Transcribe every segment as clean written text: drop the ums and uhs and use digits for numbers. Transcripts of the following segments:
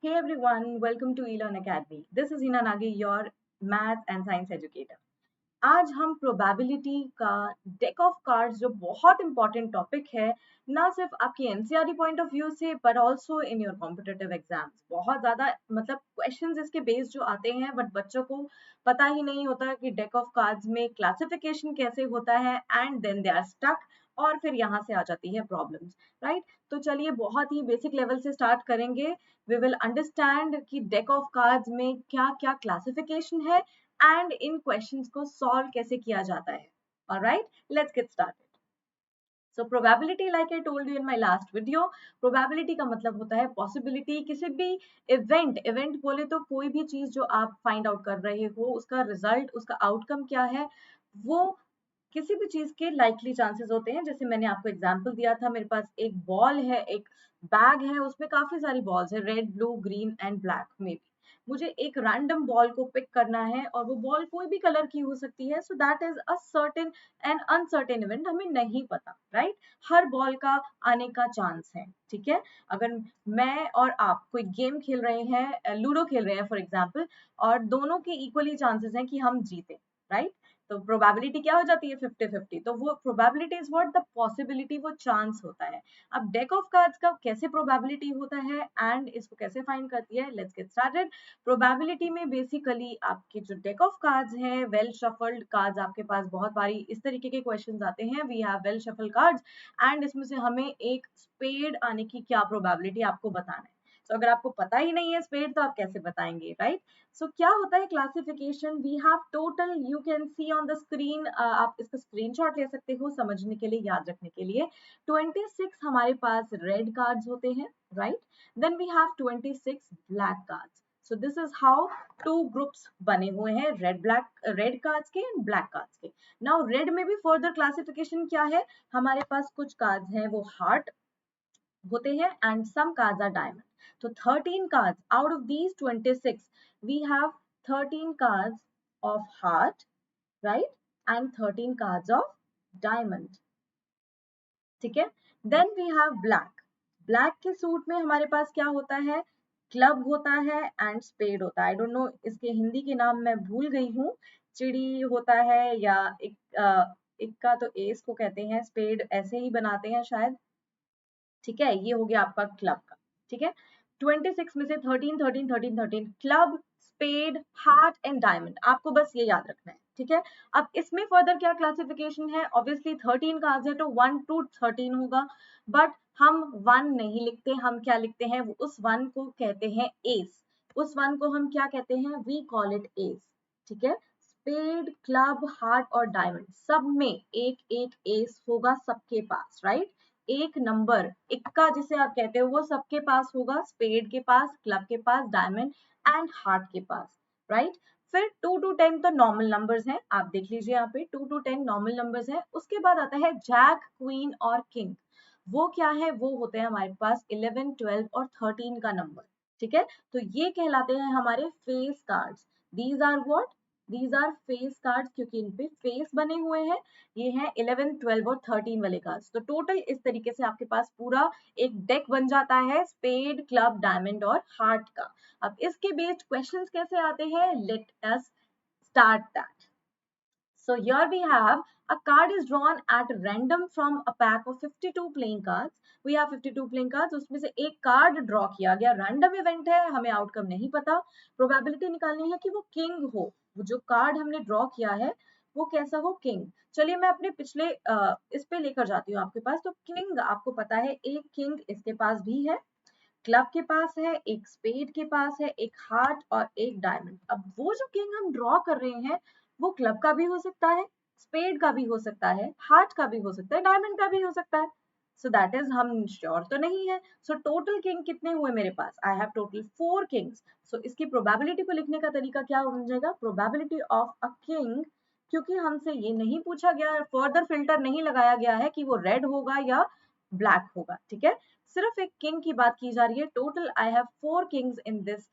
Hey everyone, welcome to eLearn Academy. This is Hina Nagi, your math and science educator. आज हम probability का deck of cards जो बहुत important topic है ना सिर्फ आपकी एनसीईआरटी पॉइंट ऑफ व्यू से but also in your competitive exams बहुत ज्यादा मतलब क्वेश्चंस इसके बेस्ड जो आते हैं बट बच्चों को पता ही नहीं होता कि डेक ऑफ कार्ड्स में क्लासिफिकेशन कैसे होता है and then they are stuck और फिर यहाँ से आ जाती है प्रॉब्लम्स राइट। तो चलिए बहुत ही बेसिक लेवल से स्टार्ट करेंगे। वी विल अंडरस्टैंड कि डेक ऑफ कार्ड्स में क्या क्या क्लासिफिकेशन है एंड इन क्वेश्चंस को सॉल्व कैसे किया जाता है। Alright, let's get started. So probability, like I told you in my last video, probability का मतलब होता है possibility किसी भी event बोले तो कोई भी चीज जो आप find out कर रहे हो उसका result, उसका outcome क्या है, वो किसी भी चीज के लाइकली चांसेस होते हैं। जैसे मैंने आपको एग्जांपल दिया था, मेरे पास एक बॉल है, एक बैग है, उसमें काफी सारी बॉल्स है, red, blue, green and black में भी। मुझे एक रैंडम बॉल को पिक करना है और वो बॉल कोई भी कलर की हो सकती है। So that is a certain and uncertain event, हमें नहीं पता राइट। हर बॉल का आने का चांस है, ठीक है। अगर मैं और आप कोई गेम खेल रहे हैं, लूडो खेल रहे हैं फॉर एग्जाम्पल, और दोनों के इक्वली चांसेस हैं कि हम जीते राइट, तो प्रोबेबिलिटी क्या हो जाती है 50-50। तो वो probability is what, the possibility, वो चांस होता है। अब डेक ऑफ कार्ड्स का कैसे प्रोबेबिलिटी होता है एंड इसको कैसे फाइंड करती है, लेट्स गेट स्टार्टेड। प्रोबेबिलिटी में बेसिकली आपके जो डेक ऑफ कार्ड्स हैं, वेल शफल्ड कार्ड्स, आपके पास बहुत बारी इस तरीके के क्वेश्चंस आते हैं, we have well shuffled cards and इसमें से हमें एक स्पेड आने की क्या प्रोबेबिलिटी आपको बताना है। तो अगर आपको पता ही नहीं है स्पेड तो आप कैसे बताएंगे राइट। सो क्या होता है classification, we have total, you can see on the screen, आप इसका स्क्रीनशॉट ले सकते हो समझने के लिए, याद रखने के लिए। 26 हमारे पास रेड कार्ड्स होते हैं right, then we have 26 black cards. So this is how two groups बने हुए हैं, रेड कार्ड्स के एंड ब्लैक कार्ड्स के। नाउ रेड में भी फर्दर क्लासिफिकेशन क्या है, हमारे पास कुछ कार्ड्स हैं वो हार्ट होते हैं and some cards are diamond. तो 13 cards out of these 26, we have 13 cards of heart, right, and 13 cards of diamond, ठीक है। Then we have black, black के सूट में हमारे पास क्या होता है, क्लब होता है एंड स्पेड होता है। आई डोंट नो इसके हिंदी के नाम मैं भूल गई हूँ, चिड़ी होता है या एक का तो एस को कहते हैं, स्पेड ऐसे ही बनाते हैं शायद, ठीक है। ये हो गया आपका क्लब का, ठीक है। 26 में से 13 club, spade, heart and diamond, आपको बस ये याद रखना है, ठीक है। अब इसमें फर्दर क्या क्लासिफिकेशन है, ऑब्वियसली 13 कार्ड्स है तो 1 to 13 होगा, बट हम 1 नहीं लिखते, हम क्या लिखते हैं, उस 1 को कहते हैं एस, उस 1 को हम क्या कहते हैं, वी कॉल इट एस, ठीक है। स्पेड, क्लब, हार्ट और डायमंड सब में एक एक एस होगा सबके पास राइट। एक नंबर इक्का जिसे आप कहते हो वो सबके पास होगा, स्पेड के पास, क्लब के पास, डायमंड एंड हार्ट के पास राइट। फिर 2 to 10 तो नॉर्मल नंबर्स हैं, आप देख लीजिए यहाँ पे 2 to 10 नॉर्मल नंबर्स हैं। उसके बाद आता है जैक, क्वीन और किंग, वो क्या है, वो होते हैं हमारे पास 11, 12 और 13 का नंबर, ठीक है। तो ये कहलाते हैं हमारे face cards. These are what, these are face cards, क्योंकि इन पे फेस बने हुए हैं। ये हैं 11, 12 और 13 वाले कार्ड्स। तो टोटल इस तरीके से आपके पास पूरा एक डेक बन जाता है स्पेड, क्लब, डायमंड और हार्ट का। अब इसके बेस्ड क्वेश्चंस कैसे आते हैं, let us start that. So here we have a card is drawn at random from a pack of 52 playing cards. We have 52 playing cards. उसमें से एक कार्ड ड्रॉ किया गया, रैंडम इवेंट है, हमें आउटकम नहीं पता, प्रोबेबिलिटी निकालनी है कि वो किंग हो, वो जो कार्ड हमने ड्रॉ किया है वो कैसा हो, किंग। चलिए मैं अपने पिछले इस पे लेकर जाती हूँ आपके पास। तो किंग आपको पता है, एक किंग इसके पास भी है, क्लब के पास है, एक स्पेड के पास है, एक हार्ट और एक डायमंड। अब वो जो किंग हम ड्रॉ कर रहे हैं वो क्लब का भी हो सकता है, स्पेड का भी हो सकता है, हार्ट का भी हो सकता है, डायमंड का भी हो सकता है। सो दैट इज, हम श्योर तो नहीं है। सो टोटल किंग कितने हुए मेरे पास, आई हैव टोटल 4 किंग्स। सो इसकी प्रोबेबिलिटी को लिखने का तरीका क्या हो जाएगा, प्रोबेबिलिटी ऑफ अ किंग, क्योंकि हमसे ये नहीं पूछा गया, फर्दर फिल्टर नहीं लगाया गया है कि वो रेड होगा या ब्लैक होगा, ठीक है। सिर्फ एक किंग की बात की जा रही है। Total I have 4 kings in this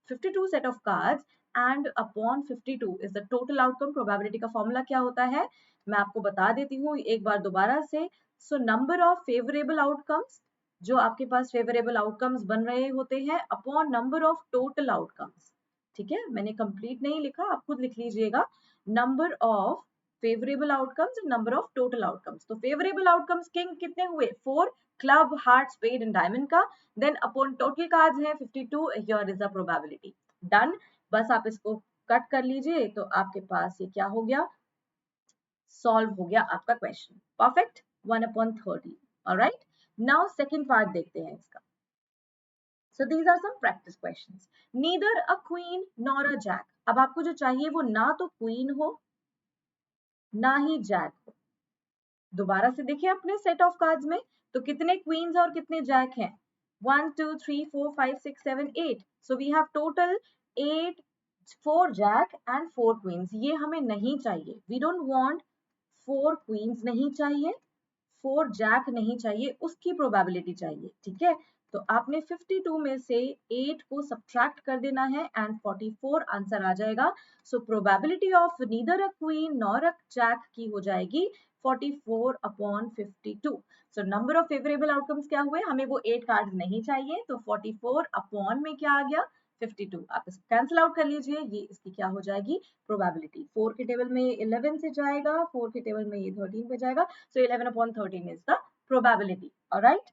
52 set of cards and upon 52 is the total outcome. Probability का फॉर्मूला क्या होता है, मैं आपको बता देती हूँ एक बार दोबारा से। सो नंबर ऑफ फेवरेबल आउटकम्स जो आपके पास फेवरेबल आउटकम्स बन रहे होते हैं upon number of total outcomes. ठीक है, मैंने कंप्लीट नहीं लिखा, आप खुद लिख लीजिएगा, number of favourable outcomes and number of total outcomes. तो फेवरेबल आउटकम्स किंग कितने हुए, 4, club, heart, spade and diamond का, देन अपॉन टोटल कार्ड्स है 52, here is the probability. Done, बस आप इसको कट कर लीजिए तो आपके पास ये क्या हो गया, सॉल्व हो गया आपका question. Perfect, 1/30। Alright, now second part देखते हैं इसका। So these are some practice questions. Neither a queen nor a jack. अब आपको जो चाहिए वो ना तो क्वीन हो ना ही जैक हो। दोबारा से देखिए अपने सेट ऑफ कार्ड्स में, तो कितने क्वींस और कितने जैक हैं, 1 2 3 4 5 6 7 8। So we have total 8, 4 jack and 4 queens. ये हमें नहीं चाहिए, वी डोंट वांट 4 क्वींस नहीं चाहिए, 4 जैक नहीं चाहिए, उसकी प्रोबेबिलिटी चाहिए। ठीक है, तो आपने 52 में से 8 को सब्ट्रैक्ट कर देना है एंड 44 आंसर आ जाएगा। So probability of neither a queen nor a jack की हो जाएगी 44/52। So number of favourable outcomes क्या हुए, हमें वो 8 कार्ड नहीं चाहिए, तो 44 अपॉन में क्या आ गया, 52। आप इसको कैंसिल आउट कर लीजिए, ये इसकी क्या हो जाएगी, प्रोबेबिलिटी। 4 के टेबल में 11 से जाएगा, 4 के टेबल में ये 13 पे जाएगा, so 11/13 is the probability. All right,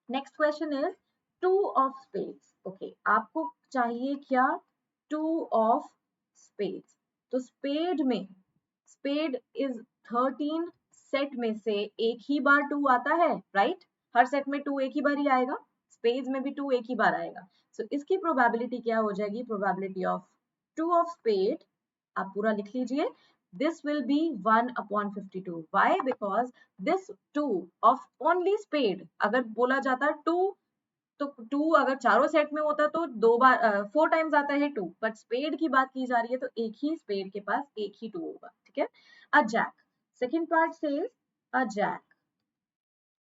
next question is 2 of spades. Okay, आपको चाहिए क्या, 2 of spades। तो स्पेड में, स्पेड इज 13 सेट में से एक ही बार 2 आता है, राइट, हर सेट में 2 एक ही बार ही आएगा, स्पेड्स में भी 2 एक ही बार आएगा। सो इसकी प्रोबेबिलिटी क्या हो जाएगी, प्रोबेबिलिटी ऑफ 2 ऑफ स्पेड, आप पूरा लिख लीजिए, this will be 1/52। why, because this 2 of only spade, अगर बोला जाता 2, तो 2 अगर चारों सेट में होता तो 2 बार 4 टाइम्स आता है 2, बट स्पेड की बात की जा रही है तो एक ही स्पेड के पास एक ही 2 होगा। ठीक है, a jack, second part says a jack,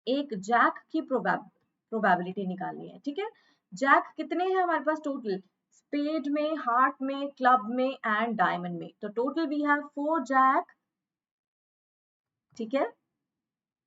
एक जैक की प्रोबेबिलिटी निकालनी है। ठीक है, जैक कितने हैं हमारे पास टोटल, स्पेड में, हार्ट में, क्लब में एंड डायमंड में, तो टोटल वी हैव 4 जैक। ठीक है,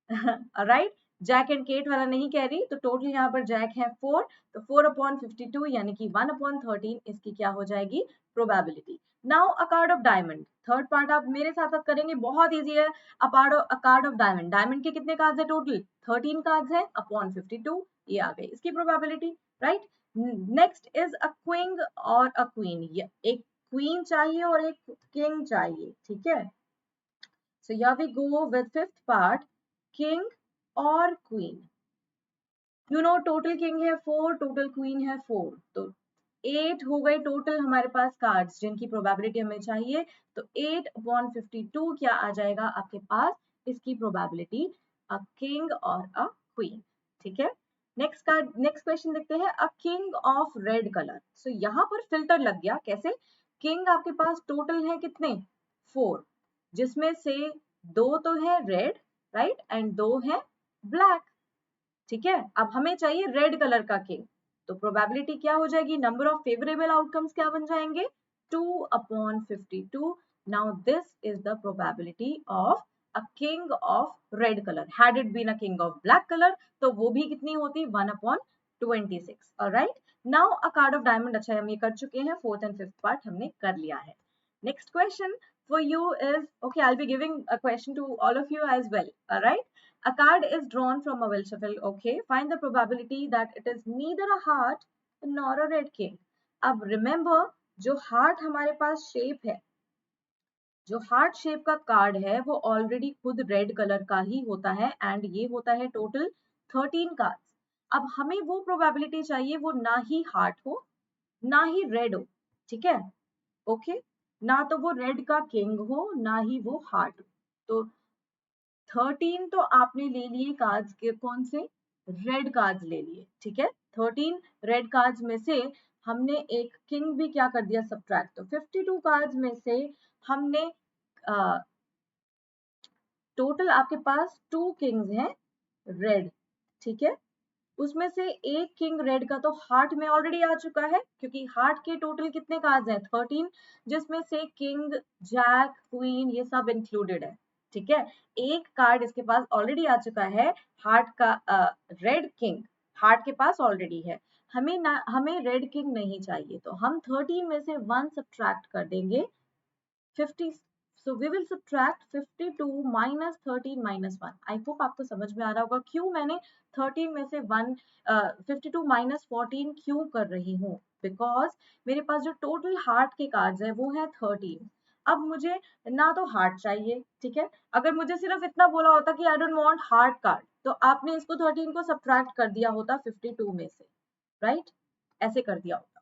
राइट, जैक एंड केट वाला नहीं कह रही, तो टोटल यहाँ पर जैक है 4, तो 4/52 यानी कि 1/13 इसकी क्या हो जाएगी, probability. Now a card of diamond, third part आप मेरे साथ साथ करेंगे, बहुत इजी है। अ कार्ड ऑफ डायमंड, डायमंड के कितने कार्ड्स है टोटल, 13 कार्ड्स है, अपॉन 52 ये आ गए इसकी probability, right. Next is a Qing और अ क्वीन, एक क्वीन चाहिए और एक किंग चाहिए। ठीक है, so here we go with fifth part, king और queen। You know total king है 4, total queen है 4, तो 8 हो गए टोटल हमारे पास कार्ड्स जिनकी प्रोबेबिलिटी हमें चाहिए। तो 8/52 क्या आ जाएगा आपके पास, इसकी प्रोबेबिलिटी, अ किंग और अ क्वीन। ठीक है, नेक्स्ट कार्ड, नेक्स्ट क्वेश्चन देखते हैं, a king of red colour. So यहाँ पर फिल्टर लग गया, कैसे, किंग आपके पास टोटल है कितने, 4, जिसमें से 2 तो है रेड, राइट, एंड 2 है ब्लैक। ठीक है, अब हमें चाहिए रेड कलर का किंग, तो प्रोबेबिलिटी क्या हो जाएगी, नंबर ऑफ फेवरेबल आउटकम्स क्या बन जाएंगे, 2/52। Now this is the probability of a king of red colour. Had it been a king of black colour तो वो भी कितनी होती, 1/26। Alright, now a card of diamond, अच्छा हम ये कर चुके हैं, फोर्थ एंड फिफ्थ पार्ट हमने कर लिया है। Next question for you is, okay, I'll be giving a question to all of you as well. All right, a card is drawn from a will shuffle. Okay, find the probability that it is neither a heart nor a red king. अब remember, जो heart हमारे पास shape है, जो heart shape का card है वो already खुद red colour का ही होता है एंड ये होता है टोटल 13 कार्ड्स। अब हमें वो प्रोबेबिलिटी चाहिए वो ना ही हार्ट हो ना ही रेड हो। ठीक है, ओके, ना तो वो रेड का किंग हो ना ही वो हार्ट हो। तो 13 तो आपने ले लिए कार्ड्स के, कौन से, रेड कार्ड्स ले लिए। ठीक है, 13 रेड कार्ड्स में से हमने एक किंग भी क्या कर दिया, सब्ट्रैक्ट, तो 52 कार्ड्स में से हमने टोटल आपके पास 2 किंग्स हैं रेड। ठीक है, उसमें से एक किंग रेड का तो हार्ट में ऑलरेडी आ चुका है, क्योंकि हार्ट के टोटल कितने कार्ड्स हैं, 13, जिसमें से किंग, जैक, क्वीन ये सब इंक्लूडेड है। ठीक है, एक कार्ड इसके पास ऑलरेडी आ चुका है हार्ट का, रेड किंग। हार्ट के पास ऑलरेडी है, हमें रेड किंग नहीं चाहिए, तो हम 13 में से 1 सब्ट्रैक्ट कर देंगे 50. So we will subtract 52 minus 13 minus 1. I hope आपको समझ में आ रहा होगा क्यों मैंने 13 में से 52 minus 14 क्यों कर रही हूँ, बिकॉज मेरे पास जो टोटल हार्ट के कार्ड्स है वो है 13. अब मुझे ना तो हार्ट चाहिए, ठीक है, अगर मुझे सिर्फ इतना बोला होता कि I don't want heart card, तो आपने इसको 13 को सब्ट्रैक्ट कर दिया होता 52 में से, राइट, ऐसे कर दिया होता,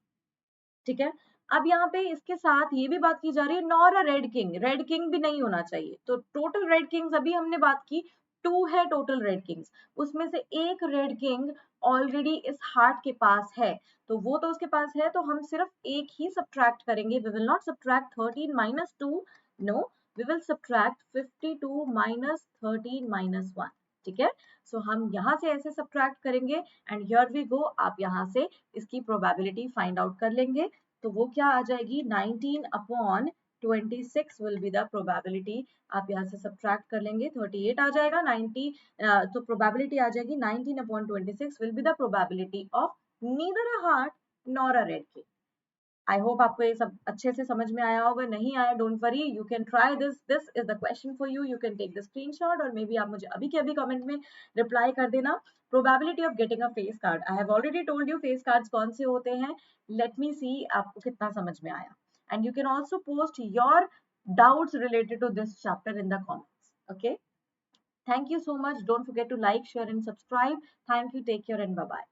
ठीक है। अब यहाँ पे इसके साथ ये भी बात की जा रही है नॉर अ रेड किंग भी नहीं होना चाहिए, तो टोटल रेड किंग्स अभी हमने बात की 2 है टोटल रेड किंग्स, उसमें से एक रेड किंग ऑलरेडी इस हार्ट के पास है, तो वो तो उसके पास है, तो हम सिर्फ एक ही सब्ट्रैक्ट करेंगे, we will not subtract 13 minus 2, no, we will subtract 52 minus 13 minus 1, ठीक है। सो हम यहाँ से ऐसे सब्ट्रैक्ट करेंगे एंड हियर वी गो, आप यहाँ से इसकी प्रोबेबिलिटी फाइंड आउट कर लेंगे, तो वो क्या आ जाएगी 19 upon 26 will be the probability, आप यहाँ से सब्ट्रैक्ट कर लेंगे 38 आ जाएगा 90, तो प्रोबेबिलिटी आ जाएगी 19 upon 26 will be the probability of neither a heart nor a red king. I hope आपको ये सब अच्छे से समझ में आया होगा, नहीं आया don't worry, you can try this is the question for you can take the screenshot और मे बी आप मुझे अभी के अभी कमेंट में रिप्लाई कर देना। Probability of getting a face card, I have already told you face cards कौन से होते हैं, लेट मी सी आपको कितना समझ में आया, and you can also post your doubts related to this chapter in the comments. Okay, thank you so much, don't forget to like, share and subscribe. Thank you, take care and bye bye.